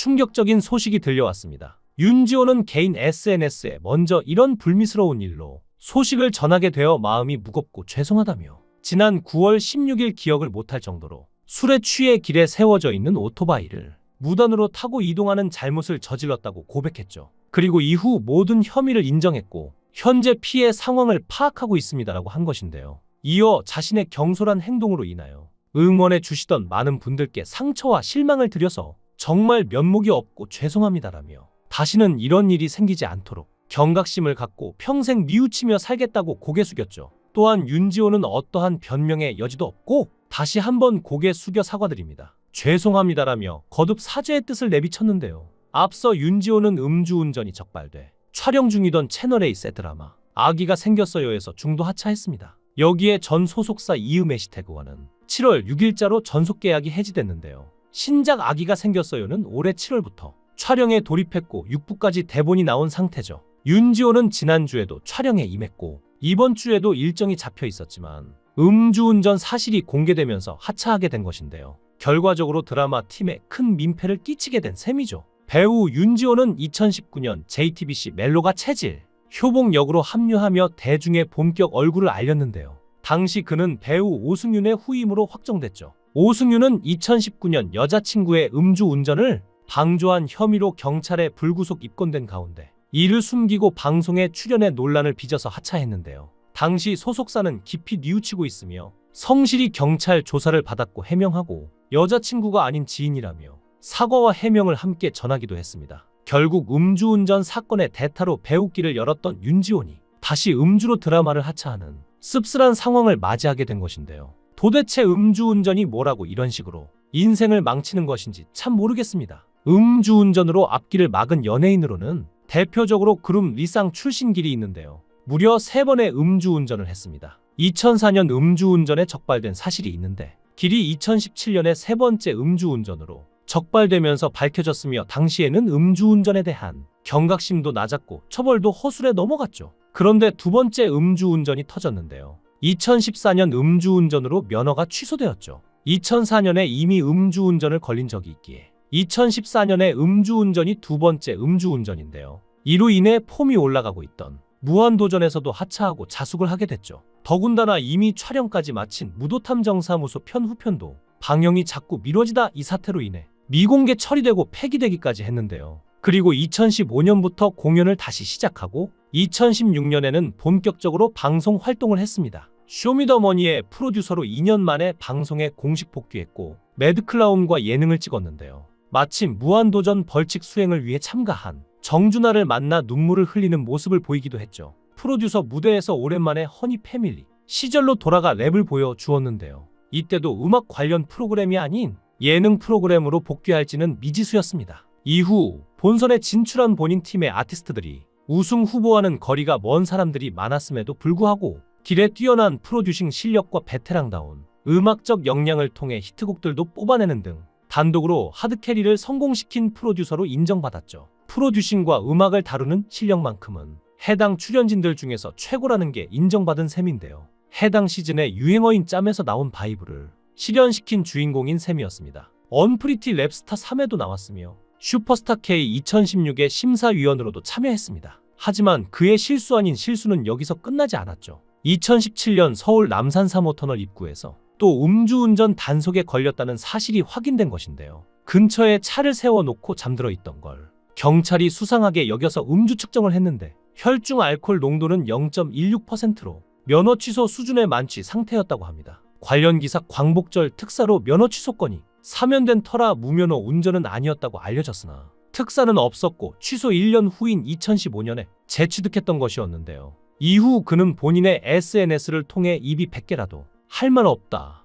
충격적인 소식이 들려왔습니다. 윤지호는 개인 SNS에 먼저 이런 불미스러운 일로 소식을 전하게 되어 마음이 무겁고 죄송하다며 지난 9월 16일 기억을 못할 정도로 술에 취해 길에 세워져 있는 오토바이를 무단으로 타고 이동하는 잘못을 저질렀다고 고백했죠. 그리고 이후 모든 혐의를 인정했고 현재 피해 상황을 파악하고 있습니다라고 한 것인데요. 이어 자신의 경솔한 행동으로 인하여 응원해 주시던 많은 분들께 상처와 실망을 드려서 정말 면목이 없고 죄송합니다라며 다시는 이런 일이 생기지 않도록 경각심을 갖고 평생 뉘우치며 살겠다고 고개 숙였죠. 또한 윤지호는 어떠한 변명의 여지도 없고 다시 한번 고개 숙여 사과드립니다. 죄송합니다라며 거듭 사죄의 뜻을 내비쳤는데요. 앞서 윤지호는 음주운전이 적발돼 촬영 중이던 채널A 새 드라마 아기가 생겼어요에서 중도 하차했습니다. 여기에 전 소속사 이음 해시태그와는 7월 6일자로 전속 계약이 해지됐는데요. 신작 아기가 생겼어요는 올해 7월부터 촬영에 돌입했고 6부까지 대본이 나온 상태죠. 윤지호는 지난주에도 촬영에 임했고 이번 주에도 일정이 잡혀 있었지만 음주운전 사실이 공개되면서 하차하게 된 것인데요. 결과적으로 드라마 팀에 큰 민폐를 끼치게 된 셈이죠. 배우 윤지호는 2019년 JTBC 멜로가 체질, 효봉 역으로 합류하며 대중의 본격 얼굴을 알렸는데요. 당시 그는 배우 오승윤의 후임으로 확정됐죠. 오승윤은 2019년 여자친구의 음주운전을 방조한 혐의로 경찰에 불구속 입건된 가운데 이를 숨기고 방송에 출연해 논란을 빚어서 하차했는데요. 당시 소속사는 깊이 뉘우치고 있으며 성실히 경찰 조사를 받았고 해명하고 여자친구가 아닌 지인이라며 사과와 해명을 함께 전하기도 했습니다. 결국 음주운전 사건의 대타로 배우길을 열었던 윤지호니 다시 음주로 드라마를 하차하는 씁쓸한 상황을 맞이하게 된 것인데요. 도대체 음주운전이 뭐라고 이런 식으로 인생을 망치는 것인지 참 모르겠습니다. 음주운전으로 앞길을 막은 연예인으로는 대표적으로 그룹 리쌍 출신길이 있는데요. 무려 3번의 음주운전을 했습니다. 2004년 음주운전에 적발된 사실이 있는데 길이 2017년에 3번째 음주운전으로 적발되면서 밝혀졌으며 당시에는 음주운전에 대한 경각심도 낮았고 처벌도 허술에 넘어갔죠. 그런데 2번째 음주운전이 터졌는데요. 2014년 음주운전으로 면허가 취소되었죠. 2004년에 이미 음주운전을 걸린 적이 있기에 2014년에 음주운전이 2번째 음주운전인데요. 이로 인해 폼이 올라가고 있던 무한도전에서도 하차하고 자숙을 하게 됐죠. 더군다나 이미 촬영까지 마친 무도탐정사무소 편후편도 방영이 자꾸 미뤄지다 이 사태로 인해 미공개 처리되고 폐기되기까지 했는데요. 그리고 2015년부터 공연을 다시 시작하고 2016년에는 본격적으로 방송 활동을 했습니다. 쇼미더머니의 프로듀서로 2년 만에 방송에 공식 복귀했고 매드클라운과 예능을 찍었는데요. 마침 무한도전 벌칙 수행을 위해 참가한 정준하를 만나 눈물을 흘리는 모습을 보이기도 했죠. 프로듀서 무대에서 오랜만에 허니 패밀리 시절로 돌아가 랩을 보여주었는데요. 이때도 음악 관련 프로그램이 아닌 예능 프로그램으로 복귀할지는 미지수였습니다. 이후 본선에 진출한 본인 팀의 아티스트들이 우승 후보와는 거리가 먼 사람들이 많았음에도 불구하고 길에 뛰어난 프로듀싱 실력과 베테랑다운 음악적 역량을 통해 히트곡들도 뽑아내는 등 단독으로 하드캐리를 성공시킨 프로듀서로 인정받았죠. 프로듀싱과 음악을 다루는 실력만큼은 해당 출연진들 중에서 최고라는 게 인정받은 셈인데요. 해당 시즌의 유행어인 짬에서 나온 바이브를 실현시킨 주인공인 셈이었습니다. 언프리티 랩스타 3에도 나왔으며 슈퍼스타 K 2016의 심사위원으로도 참여했습니다. 하지만 그의 실수 아닌 실수는 여기서 끝나지 않았죠. 2017년 서울 남산 3호 터널 입구에서 또 음주운전 단속에 걸렸다는 사실이 확인된 것인데요. 근처에 차를 세워놓고 잠들어 있던 걸 경찰이 수상하게 여겨서 음주 측정을 했는데 혈중 알코올 농도는 0.16%로 면허 취소 수준의 만취 상태였다고 합니다. 관련 기사 광복절 특사로 면허 취소 건이 사면된 터라 무면허 운전은 아니었다고 알려졌으나 특사는 없었고 취소 1년 후인 2015년에 재취득했던 것이었는데요. 이후 그는 본인의 SNS를 통해 입이 100개라도 할 말 없다,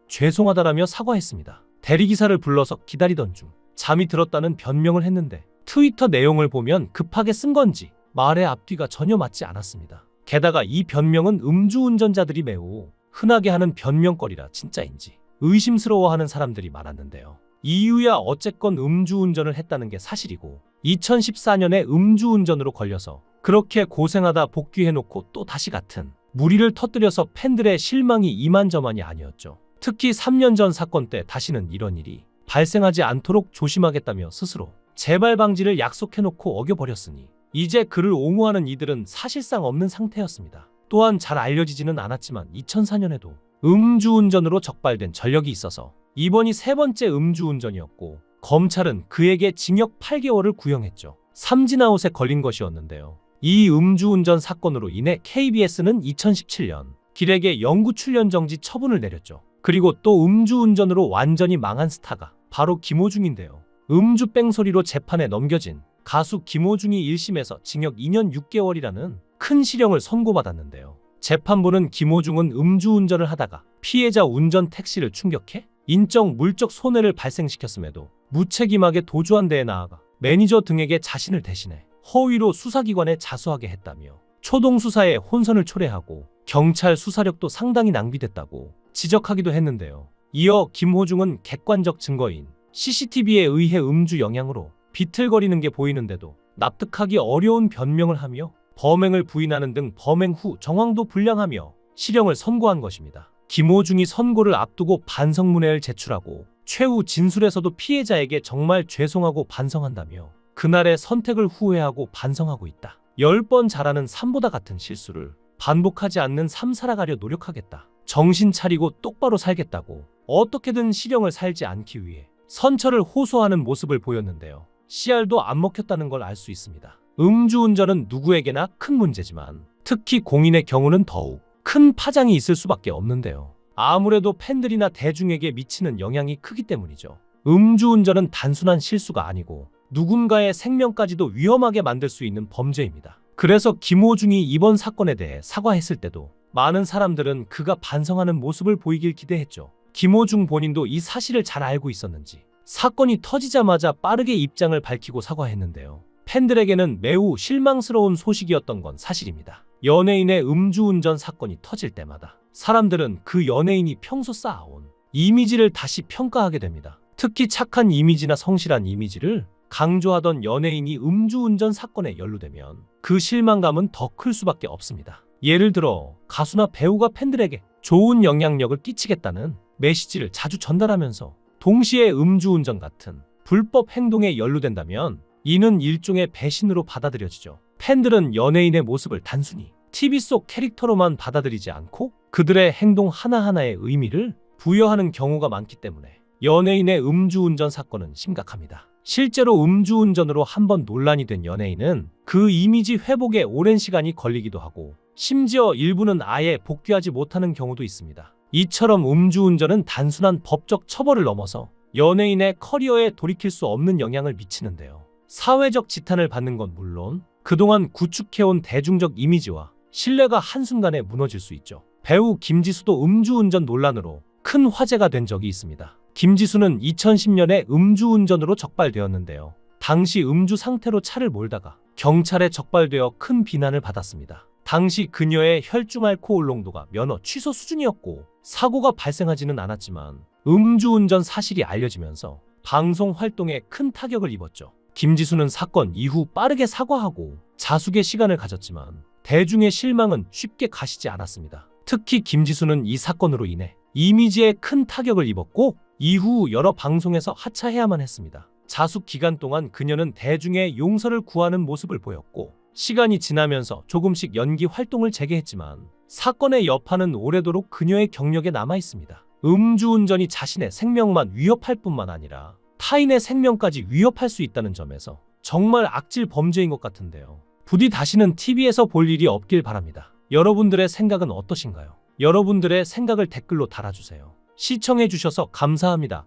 죄송하다라며 사과했습니다. 대리기사를 불러서 기다리던 중 잠이 들었다는 변명을 했는데 트위터 내용을 보면 급하게 쓴 건지 말의 앞뒤가 전혀 맞지 않았습니다. 게다가 이 변명은 음주운전자들이 매우 흔하게 하는 변명거리라 진짜인지 의심스러워하는 사람들이 많았는데요. 이유야 어쨌건 음주운전을 했다는 게 사실이고 2014년에 음주운전으로 걸려서 그렇게 고생하다 복귀해놓고 또 다시 같은 무리를 터뜨려서 팬들의 실망이 이만저만이 아니었죠. 특히 3년 전 사건 때 다시는 이런 일이 발생하지 않도록 조심하겠다며 스스로 재발 방지를 약속해놓고 어겨버렸으니 이제 그를 옹호하는 이들은 사실상 없는 상태였습니다. 또한 잘 알려지지는 않았지만 2004년에도 음주운전으로 적발된 전력이 있어서 이번이 세 번째 음주운전이었고 검찰은 그에게 징역 8개월을 구형했죠. 삼진아웃에 걸린 것이었는데요. 이 음주운전 사건으로 인해 KBS는 2017년 길에게 영구 출연 정지 처분을 내렸죠. 그리고 또 음주운전으로 완전히 망한 스타가 바로 김호중인데요. 음주 뺑소리로 재판에 넘겨진 가수 김호중이 1심에서 징역 2년 6개월이라는 큰 실형을 선고받았는데요. 재판부는 김호중은 음주운전을 하다가 피해자 운전 택시를 충격해 인적 물적 손해를 발생시켰음에도 무책임하게 도주한 데에 나아가 매니저 등에게 자신을 대신해 허위로 수사기관에 자수하게 했다며 초동 수사에 혼선을 초래하고 경찰 수사력도 상당히 낭비됐다고 지적하기도 했는데요. 이어 김호중은 객관적 증거인 CCTV에 의해 음주 영향으로 비틀거리는 게 보이는데도 납득하기 어려운 변명을 하며 범행을 부인하는 등 범행 후 정황도 불량하며 실형을 선고한 것입니다. 김호중이 선고를 앞두고 반성문회를 제출하고 최후 진술에서도 피해자에게 정말 죄송하고 반성한다며 그날의 선택을 후회하고 반성하고 있다. 10번 잘하는 3보다 같은 실수를 반복하지 않는 삶 살아가려 노력하겠다. 정신 차리고 똑바로 살겠다고 어떻게든 실형을 살지 않기 위해 선처를 호소하는 모습을 보였는데요. 씨알도 안 먹혔다는 걸 알 수 있습니다. 음주운전은 누구에게나 큰 문제지만 특히 공인의 경우는 더욱 큰 파장이 있을 수밖에 없는데요. 아무래도 팬들이나 대중에게 미치는 영향이 크기 때문이죠. 음주운전은 단순한 실수가 아니고 누군가의 생명까지도 위험하게 만들 수 있는 범죄입니다. 그래서 김호중이 이번 사건에 대해 사과했을 때도 많은 사람들은 그가 반성하는 모습을 보이길 기대했죠. 김호중 본인도 이 사실을 잘 알고 있었는지 사건이 터지자마자 빠르게 입장을 밝히고 사과했는데요. 팬들에게는 매우 실망스러운 소식이었던 건 사실입니다. 연예인의 음주운전 사건이 터질 때마다 사람들은 그 연예인이 평소 쌓아온 이미지를 다시 평가하게 됩니다. 특히 착한 이미지나 성실한 이미지를 강조하던 연예인이 음주운전 사건에 연루되면 그 실망감은 더 클 수밖에 없습니다. 예를 들어 가수나 배우가 팬들에게 좋은 영향력을 끼치겠다는 메시지를 자주 전달하면서 동시에 음주운전 같은 불법 행동에 연루된다면 이는 일종의 배신으로 받아들여지죠. 팬들은 연예인의 모습을 단순히 TV 속 캐릭터로만 받아들이지 않고 그들의 행동 하나하나에 의미를 부여하는 경우가 많기 때문에 연예인의 음주운전 사건은 심각합니다. 실제로 음주운전으로 한번 논란이 된 연예인은 그 이미지 회복에 오랜 시간이 걸리기도 하고 심지어 일부는 아예 복귀하지 못하는 경우도 있습니다. 이처럼 음주운전은 단순한 법적 처벌을 넘어서 연예인의 커리어에 돌이킬 수 없는 영향을 미치는데요. 사회적 지탄을 받는 건 물론 그동안 구축해온 대중적 이미지와 신뢰가 한순간에 무너질 수 있죠. 배우 김지수도 음주운전 논란으로 큰 화제가 된 적이 있습니다. 김지수는 2010년에 음주운전으로 적발되었는데요. 당시 음주 상태로 차를 몰다가 경찰에 적발되어 큰 비난을 받았습니다. 당시 그녀의 혈중 알코올 농도가 면허 취소 수준이었고 사고가 발생하지는 않았지만 음주운전 사실이 알려지면서 방송 활동에 큰 타격을 입었죠. 김지수는 사건 이후 빠르게 사과하고 자숙의 시간을 가졌지만 대중의 실망은 쉽게 가시지 않았습니다. 특히 김지수는 이 사건으로 인해 이미지에 큰 타격을 입었고 이후 여러 방송에서 하차해야만 했습니다. 자숙 기간 동안 그녀는 대중의 용서를 구하는 모습을 보였고 시간이 지나면서 조금씩 연기 활동을 재개했지만 사건의 여파는 오래도록 그녀의 경력에 남아 있습니다. 음주운전이 자신의 생명만 위협할 뿐만 아니라 타인의 생명까지 위협할 수 있다는 점에서 정말 악질 범죄인 것 같은데요. 부디 다시는 TV에서 볼 일이 없길 바랍니다. 여러분들의 생각은 어떠신가요? 여러분들의 생각을 댓글로 달아주세요. 시청해주셔서 감사합니다.